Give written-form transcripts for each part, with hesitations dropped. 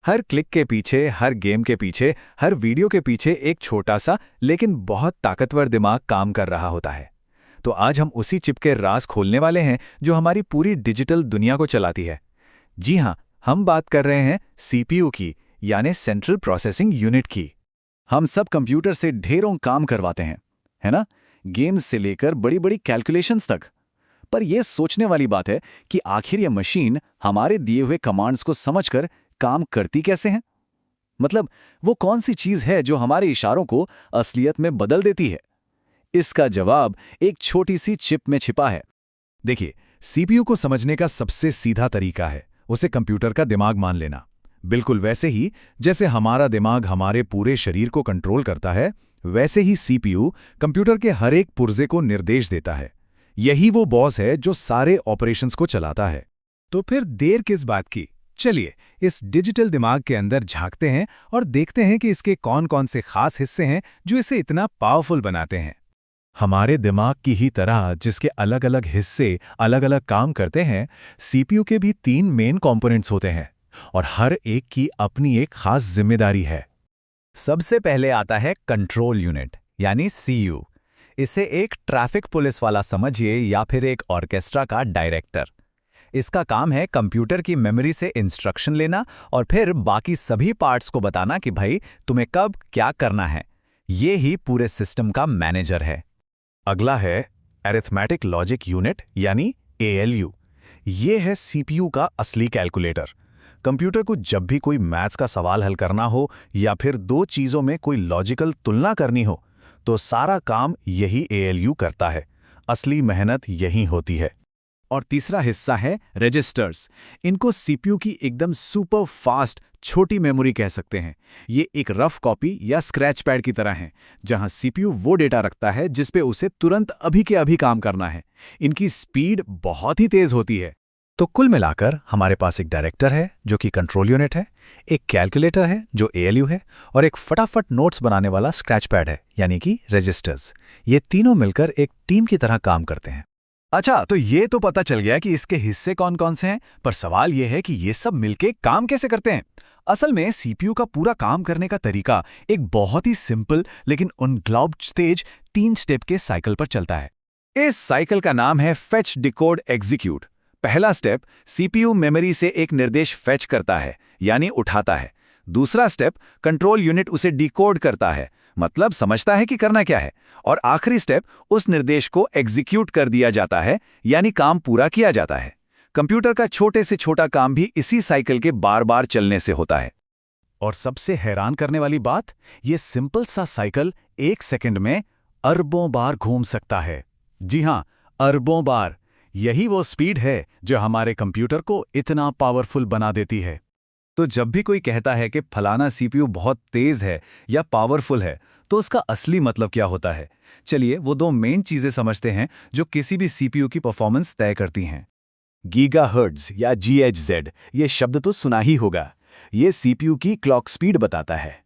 हर click के पीछे, हर game के पीछे, हर वीडियो के पीछे एक छोटा सा लेकिन बहुत ताकतवर दिमाग काम कर रहा होता है। तो आज हम उसी चिप के राज खोलने वाले हैं जो हमारी पूरी डिजिटल दुनिया को चलाती है। जी हाँ, हम बात कर रहे हैं सीपीयू की, यानी सेंट्रल प्रोसेसिंग यूनिट की। हम सब कंप्यूटर से ढेरों काम करवाते हैं, है ना? गेम्स से लेकर बड़ी बड़ी कैलकुलेशंस तक। पर यह सोचने वाली बात है कि आखिर यह मशीन हमारे दिए हुए कमांड्स को समझकर काम करती कैसे है। मतलब वो कौन सी चीज है जो हमारे इशारों को असलियत में बदल देती है? इसका जवाब एक छोटी सी चिप में छिपा है। देखिए, सीपीयू को समझने का सबसे सीधा तरीका है उसे कंप्यूटर का दिमाग मान लेना। बिल्कुल वैसे ही जैसे हमारा दिमाग हमारे पूरे शरीर को कंट्रोल करता है, वैसे ही सीपीयू कंप्यूटर के हर एक पुर्जे को निर्देश देता है। यही वो बॉस है जो सारे ऑपरेशंस को चलाता है। तो फिर देर किस बात की? चलिए इस डिजिटल दिमाग के अंदर झांकते हैं और देखते हैं कि इसके कौन कौन से खास हिस्से हैं जो इसे इतना पावरफुल बनाते हैं। हमारे दिमाग की ही तरह जिसके अलग अलग हिस्से अलग अलग काम करते हैं, सीपीयू के भी 3 मेन कंपोनेंट्स होते हैं और हर एक की अपनी एक खास जिम्मेदारी है। सबसे पहले आता है कंट्रोल यूनिट, यानी सीयू। इसे एक ट्रैफिक पुलिस वाला समझिए या फिर एक ऑर्केस्ट्रा का डायरेक्टर। इसका काम है कंप्यूटर की मेमोरी से इंस्ट्रक्शन लेना और फिर बाकी सभी पार्ट्स को बताना कि भाई तुम्हें कब क्या करना है। ये ही पूरे सिस्टम का मैनेजर है। अगला है अरिथमेटिक लॉजिक यूनिट, यानी एएलयू। ये है सीपीयू का असली कैलकुलेटर। कंप्यूटर को जब भी कोई मैथ्स का सवाल हल करना हो या फिर 2 चीजों में कोई लॉजिकल तुलना करनी हो, तो सारा काम यही एएलयू करता है। असली मेहनत यही होती है। और तीसरा हिस्सा है रजिस्टर्स। इनको सीपीयू की एकदम सुपर फास्ट छोटी मेमोरी कह सकते हैं। ये एक रफ कॉपी या स्क्रैच पैड की तरह है, जहां सीपीयू वो डेटा रखता है जिस पे उसे तुरंत अभी के अभी काम करना है। इनकी स्पीड बहुत ही तेज होती है। तो कुल मिलाकर हमारे पास एक डायरेक्टर है जो कि कंट्रोल यूनिट है, एक कैलकुलेटर है जो एएलयू है, और एक फटाफट नोट्स बनाने वाला स्क्रैच पैड है, यानी कि रजिस्टर्स। ये तीनों मिलकर एक टीम की तरह काम करते हैं। अच्छा, तो ये तो पता चल गया कि इसके हिस्से कौन कौन से हैं, पर सवाल ये है कि ये सब मिलके काम कैसे करते हैं। असल में सीपीयू का पूरा काम करने का तरीका एक बहुत ही सिंपल लेकिन उनग्लाउब्ड तेज 3 स्टेप के साइकिल पर चलता है। इस साइकिल का नाम है फेच, डिकोड, एग्जीक्यूट। पहला स्टेप, सीपीयू मेमोरी से एक निर्देश फेच करता है, यानी उठाता है। दूसरा स्टेप, कंट्रोल यूनिट उसे डिकोड करता है, मतलब समझता है कि करना क्या है। और आखिरी स्टेप, उस निर्देश को एग्जीक्यूट कर दिया जाता है, यानी काम पूरा किया जाता है। कंप्यूटर का छोटे से छोटा काम भी इसी साइकिल के बार बार चलने से होता है। और सबसे हैरान करने वाली बात, ये सिंपल सा साइकिल 1 सेकंड में अरबों बार घूम सकता है। जी हां, अरबों बार। यही वो स्पीड है जो हमारे कंप्यूटर को इतना पावरफुल बना देती है। तो जब भी कोई कहता है कि फलाना सीपीयू बहुत तेज है या पावरफुल है, तो उसका असली मतलब क्या होता है? चलिए वो 2 मेन चीजें समझते हैं जो किसी भी सीपीयू की परफॉर्मेंस तय करती हैं। गीगाहर्ट्ज या जीएचजेड, ये शब्द तो सुना ही होगा। ये सीपीयू की क्लॉक स्पीड बताता है।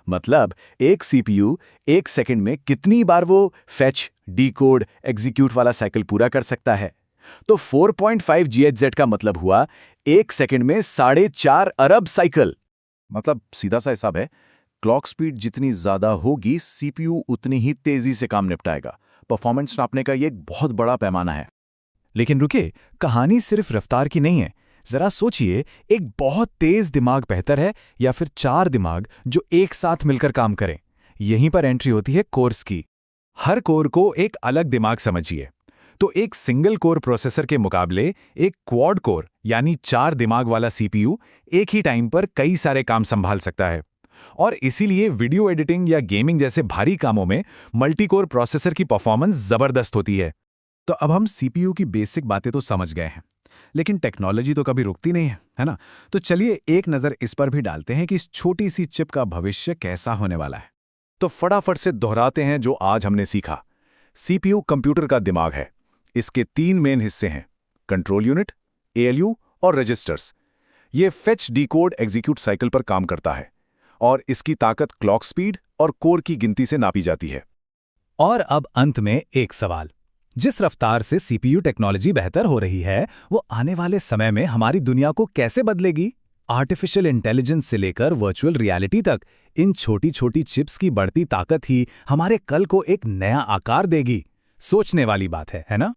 मतलब एक सीपीयू 1 सेकंड में कितनी बार वो फेच, डिकोड, एग्जीक्यूट वाला साइकिल पूरा कर सकता है। तो 4.5 जीएचजेड का मतलब हुआ 1 सेकंड में 4.5 अरब साइकिल। मतलब सीधा सा हिसाब है, क्लॉक स्पीड जितनी ज्यादा होगी, सीपीयू उतनी ही तेजी से काम निपटाएगा। परफॉर्मेंस नापने का ये एक बहुत बड़ा पैमाना है। लेकिन रुकिए, कहानी सिर्फ रफ्तार की नहीं है। जरा सोचिए, एक बहुत तेज दिमाग बेहतर है या फिर 4 दिमाग जो एक साथ मिलकर काम करें? यहीं पर एंट्री होती है कोर्स की। हर कोर को एक अलग दिमाग समझिए। तो एक सिंगल कोर प्रोसेसर के मुकाबले एक क्वाड कोर, यानी 4 दिमाग वाला सीपीयू एक ही टाइम पर कई सारे काम संभाल सकता है। और इसीलिए वीडियो एडिटिंग या गेमिंग जैसे भारी कामों में मल्टीकोर प्रोसेसर की परफॉर्मेंस जबरदस्त होती है। तो अब हम सीपीयू की बेसिक बातें तो समझ गए हैं, लेकिन टेक्नोलॉजी तो कभी रुकती नहीं है ना? तो चलिए एक नज़र इस पर भी डालते हैं कि इस छोटी सी चिप का भविष्य कैसा होने वाला है। तो फटाफट से दोहराते हैं जो आज हमने सीखा। सीपीयू कंप्यूटर का दिमाग है। इसके 3 मेन हिस्से हैं, कंट्रोल यूनिट, एएलयू और रजिस्टर्स। ये फेच, डिकोड, एग्जीक्यूट साइकिल पर काम करता है और इसकी ताकत क्लॉक स्पीड और कोर की गिनती से नापी जाती है। और अब अंत में एक सवाल, जिस रफ्तार से सीपीयू टेक्नोलॉजी बेहतर हो रही है, वो आने वाले समय में हमारी दुनिया को कैसे बदलेगी? आर्टिफिशियल इंटेलिजेंस से लेकर वर्चुअल रियलिटी तक, इन छोटी छोटी चिप्स की बढ़ती ताकत ही हमारे कल को एक नया आकार देगी। सोचने वाली बात है ना?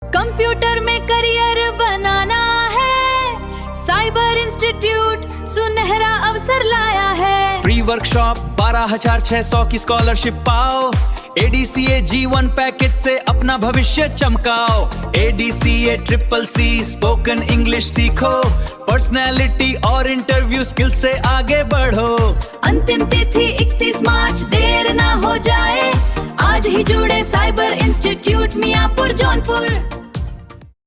कंप्यूटर में करियर बनाना है, साइबर इंस्टीट्यूट सुनहरा अवसर लाया है। फ्री वर्कशॉप 12,600 की स्कॉलरशिप पाओ, ADCA G1 पैकेज से अपना भविष्य चमकाओ। ADCA CCC स्पोकन इंग्लिश सीखो, पर्सनैलिटी और इंटरव्यू स्किल से आगे बढ़ो। अंतिम तिथि 31 मार्च, देर ना हो जाए, आज ही जुड़े साइबर इंस्टीट्यूट मियापुर जौनपुर।